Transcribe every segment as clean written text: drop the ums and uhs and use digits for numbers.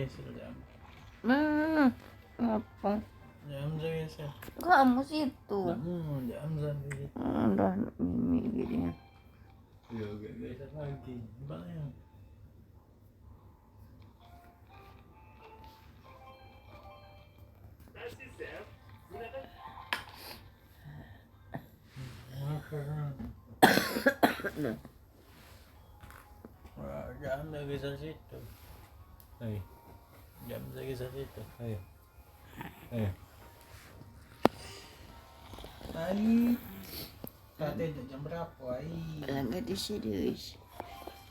geser jam. Apa? Jam geser. Kamu situ. Kamu jam gitu. Udah mimi gini. Ya gak geser lagi. Bayang. Nah. Wah, jam geser situ. Hei. Jam geser situ. Ayo. Ayo. Ai. Tadi jam berapa? Ai. Enggak di serius.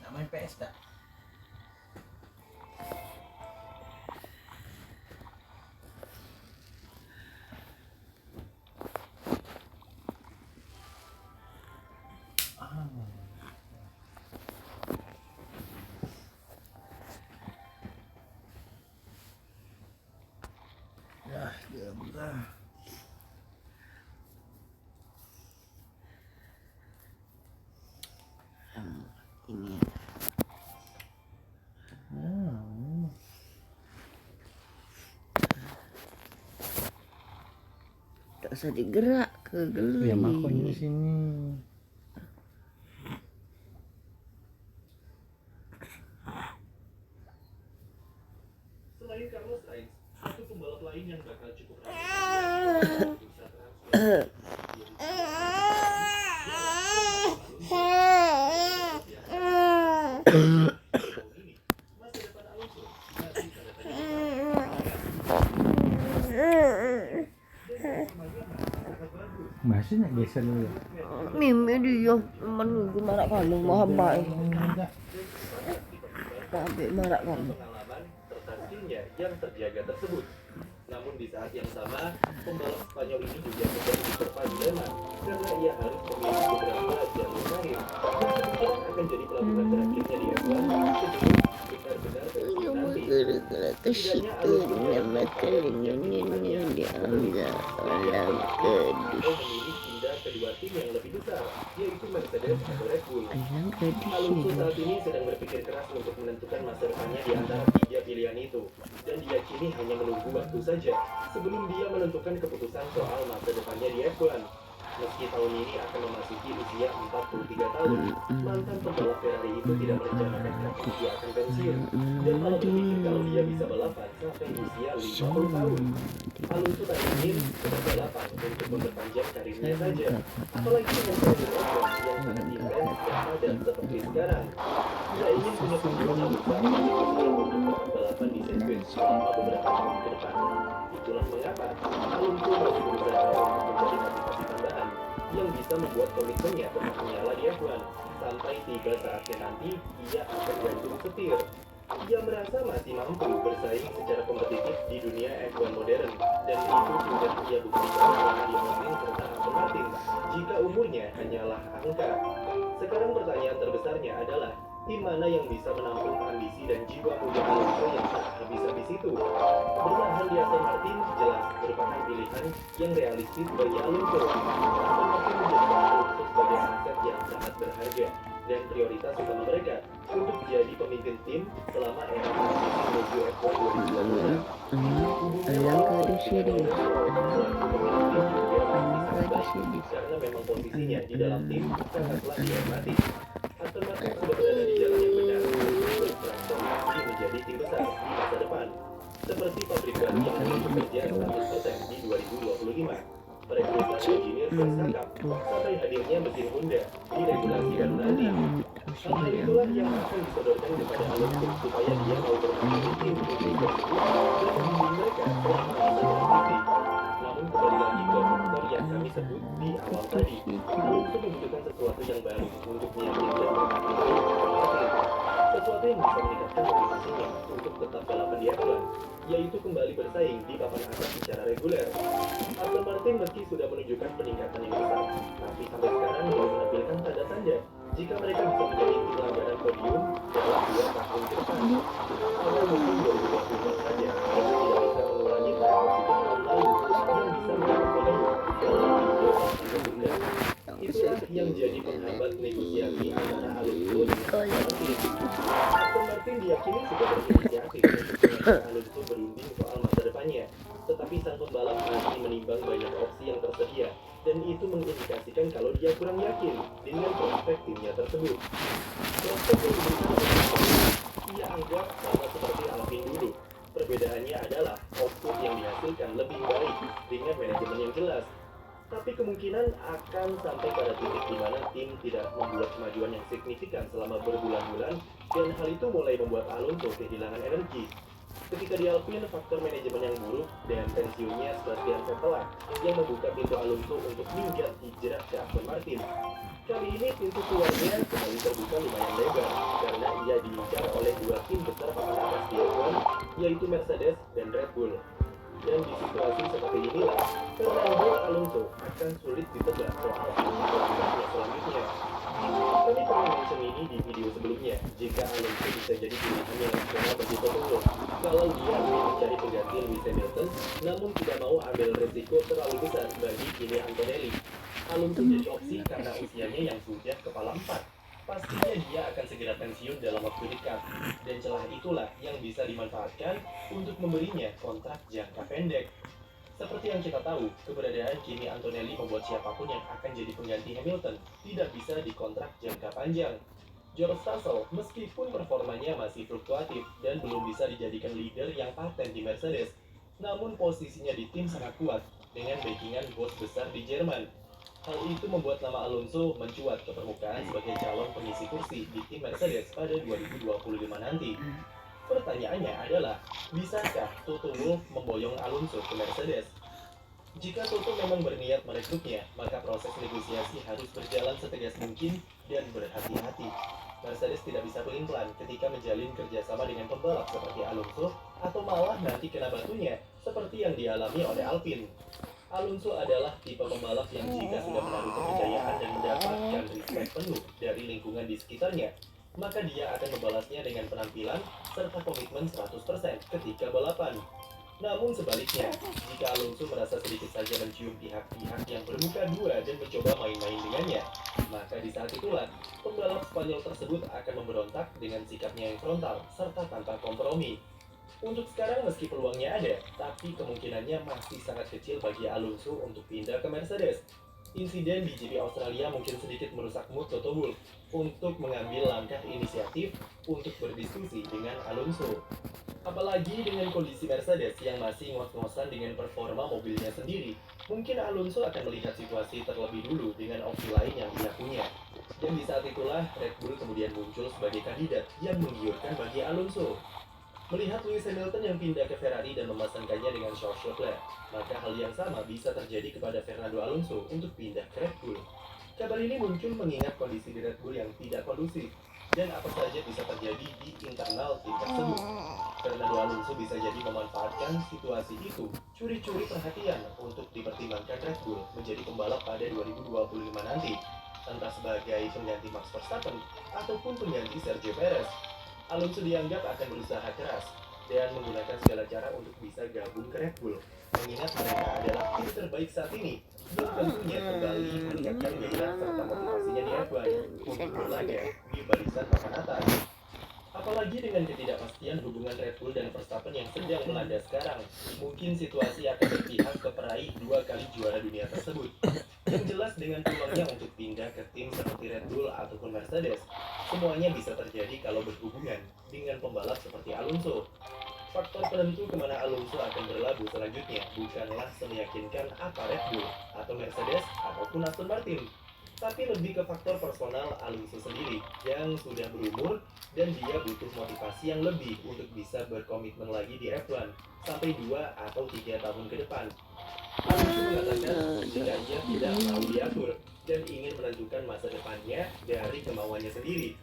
Main PS tak? Ya, jam lah. Ini. Tak usah digerak ke geli. Ya makanya di sini. Selain Carlos Sainz, satu pembalap lain yang bakal cukup ramai Masih nak geser dulu. Mimi dia menunggu marak kamu mau baik. Sampai marak kamu. pengalaman serta skillnya yang terjaga tersebut. Namun di saat yang sama, pembalap Spanyol ini juga menjadi diterpa dilema karena ia harus memilih beberapa jalur karir yang kemungkinan akan jadi pelabuhan terakhirnya di F1 sebelum benar-benar pensiun nanti. Gara-gara ke situ nama telinganya diambil orang kedis. Memilih pindah kedua tim yang lebih besar, yaitu Mercedes atau Red Bull. Orang kedis Alonso ini. saat ini sedang berpikir keras untuk menentukan masa depannya di antara tiga pilihan itu, dan dia kini hanya menunggu waktu saja sebelum dia menentukan keputusan soal masa depannya di F1. Meski tahun ini akan memasuki usia 43 tahun, mantan pembalap Ferrari itu tidak merencanakan kapan dia akan pensiun, dan malah berpikir kalau dia bisa balapan sampai usia 50 tahun. Alonso tak ingin berbalapan untuk memperpanjang karirnya saja, apalagi dengan karir F1 yang sangat intens dan padat seperti sekarang. Dia ingin punya pengalaman besar untuk tetap balapan di sirkuit selama beberapa tahun ke depan. Itulah mengapa Alonso masih berusaha untuk mencari motivasi tambahan yang bisa membuat komitmennya tetap menyala di F1 sampai tiba saatnya nanti ia akan gantung setir. Ia merasa masih mampu bersaing secara kompetitif di dunia F1 modern, dan itu sudah ia buktikan selama di Austin serta Aston Martin jika umurnya hanyalah angka. Sekarang pertanyaan terbesarnya adalah tim mana yang bisa menampung ambisi dan jiwa muda Alonso yang tak habis-habis itu. Bertahan di Aston Martin jelas merupakan pilihan yang realistis bagi Alonso. Aston Martin menjadikan Alonso sebagai aset yang sangat berharga dan prioritas utama mereka untuk jadi pemimpin tim selama era transisi menuju F1 2026. Orang kedis ini. Karena memang posisinya di dalam tim sangatlah dihormati. Aston Martin sudah berada di jalan yang benar untuk bertransformasi menjadi tim besar di masa depan, seperti pabrik baru yang akan bekerja 100% di 2025. Perekrutan engineer bersakap sampai hadirnya mesin Honda di regulasi baru nanti. Hal itulah yang akan disodorkan kepada Alonso supaya dia mau bermain di tim untuk tersebut dan membimbing mereka selama masa transisi. Namun kembali lagi ke faktor yang kami sebut di awal tadi, Alonso membutuhkan sesuatu yang baru untuk meyakinkan bermain baik sesuatu yang bisa meningkatkan motivasinya untuk tetap balapan di F1, yaitu kembali bersaing di papan atas secara reguler. Aston Martin meski sudah menunjukkan peningkatan yang besar, tapi sampai sekarang belum menampilkan tanda-tanda jika mereka bisa menjadi tim langganan podium dalam 2 tahun ke depan. Awal musim 2024 saja, mereka tidak bisa mengulangi tren positif tahun lalu yang bisa mendapat podium dalam 3 tahun tertunda. Itulah yang jadi penghambat negosiasi antara Alonso dengan Aston Martin. Aston Martin diyakini sudah berinisiatif untuk mengindikasikan kalau dia kurang yakin dengan prospek timnya tersebut. Prospek yang diberikan oleh Alpine, ia anggap sama seperti Alpine dulu. Perbedaannya adalah output yang dihasilkan lebih baik dengan manajemen yang jelas. Tapi kemungkinan akan sampai pada titik di mana tim tidak membuat kemajuan yang signifikan selama berbulan-bulan, dan hal itu mulai membuat Alonso kehilangan energi. Ketika di Alpine, faktor manajemen yang buruk dan pensiunnya Sebastian Vettel yang membuka pintu Alonso untuk minggat hijrah ke Aston Martin. Kali ini pintu keluarnya kembali terbuka lumayan lebar karena ia diincar oleh dua tim besar papan atas di F1, yaitu Mercedes dan Red Bull. Dan di situasi seperti inilah, Fernando Alonso akan sulit ditebak soal kelanjutannya selanjutnya. Kami pernah mention ini di video sebelumnya, jika Alonso bisa jadi pilihan yang rasional bagi Toto, kalau dia ingin mencari pengganti Lewis Hamilton, namun tidak mau ambil resiko terlalu besar bagi Kimi Antonelli. Alonso jadi opsi karena usianya yang sudah kepala 4. Pastinya dia akan segera pensiun dalam waktu dekat, dan celah itulah yang bisa dimanfaatkan untuk memberinya kontrak jangka pendek. Seperti yang kita tahu, keberadaan Kimi Antonelli membuat siapapun yang akan jadi pengganti Hamilton tidak bisa dikontrak jangka panjang. George Russell, meskipun performanya masih fluktuatif dan belum bisa dijadikan leader yang paten di Mercedes, namun posisinya di tim sangat kuat dengan backingan bos besar di Jerman. Hal itu membuat nama Alonso mencuat ke permukaan sebagai calon pengisi kursi di tim Mercedes pada 2025 nanti. Pertanyaannya adalah, bisakah Toto Wolff memboyong Alonso ke Mercedes? Jika Toto memang berniat merekrutnya, maka proses negosiasi harus berjalan setegas mungkin dan berhati-hati. Mercedes tidak bisa pelin-pelan ketika menjalin kerjasama dengan pembalap seperti Alonso, atau malah nanti kena batunya seperti yang dialami oleh Alpine. Alonso adalah tipe pembalap yang jika sudah menaruh kepercayaan dan mendapatkan respect penuh dari lingkungan di sekitarnya, maka dia akan membalasnya dengan penampilan serta komitmen 100% ketika balapan. Namun sebaliknya, jika Alonso merasa sedikit saja mencium pihak-pihak yang bermuka dua dan mencoba main-main dengannya, maka di saat itulah pembalap Spanyol tersebut akan memberontak dengan sikapnya yang frontal serta tanpa kompromi. Untuk sekarang meski peluangnya ada, tapi kemungkinannya masih sangat kecil bagi Alonso untuk pindah ke Mercedes. Insiden di GP Australia mungkin sedikit merusak mood Toto Wolff untuk mengambil langkah inisiatif untuk berdiskusi dengan Alonso. Apalagi dengan kondisi Mercedes yang masih ngos-ngosan dengan performa mobilnya sendiri, mungkin Alonso akan melihat situasi terlebih dulu dengan opsi lain yang ia punya. Dan di saat itulah Red Bull kemudian muncul sebagai kandidat yang menggiurkan bagi Alonso. Melihat Lewis Hamilton yang pindah ke Ferrari dan memasangkannya dengan Charles Leclerc, maka hal yang sama bisa terjadi kepada Fernando Alonso untuk pindah ke Red Bull. Kabar ini muncul mengingat kondisi di Red Bull yang tidak kondusif, dan apa saja bisa terjadi di internal tim tersebut. Fernando Alonso bisa jadi memanfaatkan situasi itu, curi-curi perhatian untuk dipertimbangkan Red Bull menjadi pembalap pada 2025 nanti, entah sebagai pengganti Max Verstappen ataupun pengganti Sergio Perez. Alonso dianggap akan berusaha keras dan menggunakan segala cara untuk bisa gabung ke Red Bull, mengingat mereka adalah tim terbaik saat ini yang tentunya kembali meningkatkan gairah serta motivasinya di F1 untuk berlaga di barisan papan atas. Apalagi dengan ketidakpastian hubungan Red Bull dan Verstappen yang sedang melanda sekarang, mungkin situasi akan berpihak ke peraih 2 kali juara dunia tersebut. Yang jelas dengan peluangnya untuk pindah ke tim seperti Red Bull ataupun Mercedes, semuanya bisa terjadi kalau berhubungan dengan pembalap seperti Alonso. Faktor penentu kemana Alonso akan berlabuh selanjutnya bukanlah semeyakinkan apa Red Bull atau Mercedes ataupun Aston Martin, tapi lebih ke faktor personal Alonso sendiri yang sudah berumur dan dia butuh motivasi yang lebih untuk bisa berkomitmen lagi di F1 sampai 2 atau 3 tahun ke depan. Alonso mengatakan jika ia tidak mau diatur dan ingin menentukan masa depannya dari kemauannya sendiri.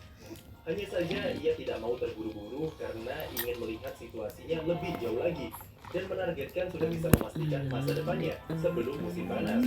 Hanya saja ia tidak mau terburu-buru karena ingin melihat situasinya lebih jauh lagi dan menargetkan sudah bisa memastikan masa depannya sebelum musim panas.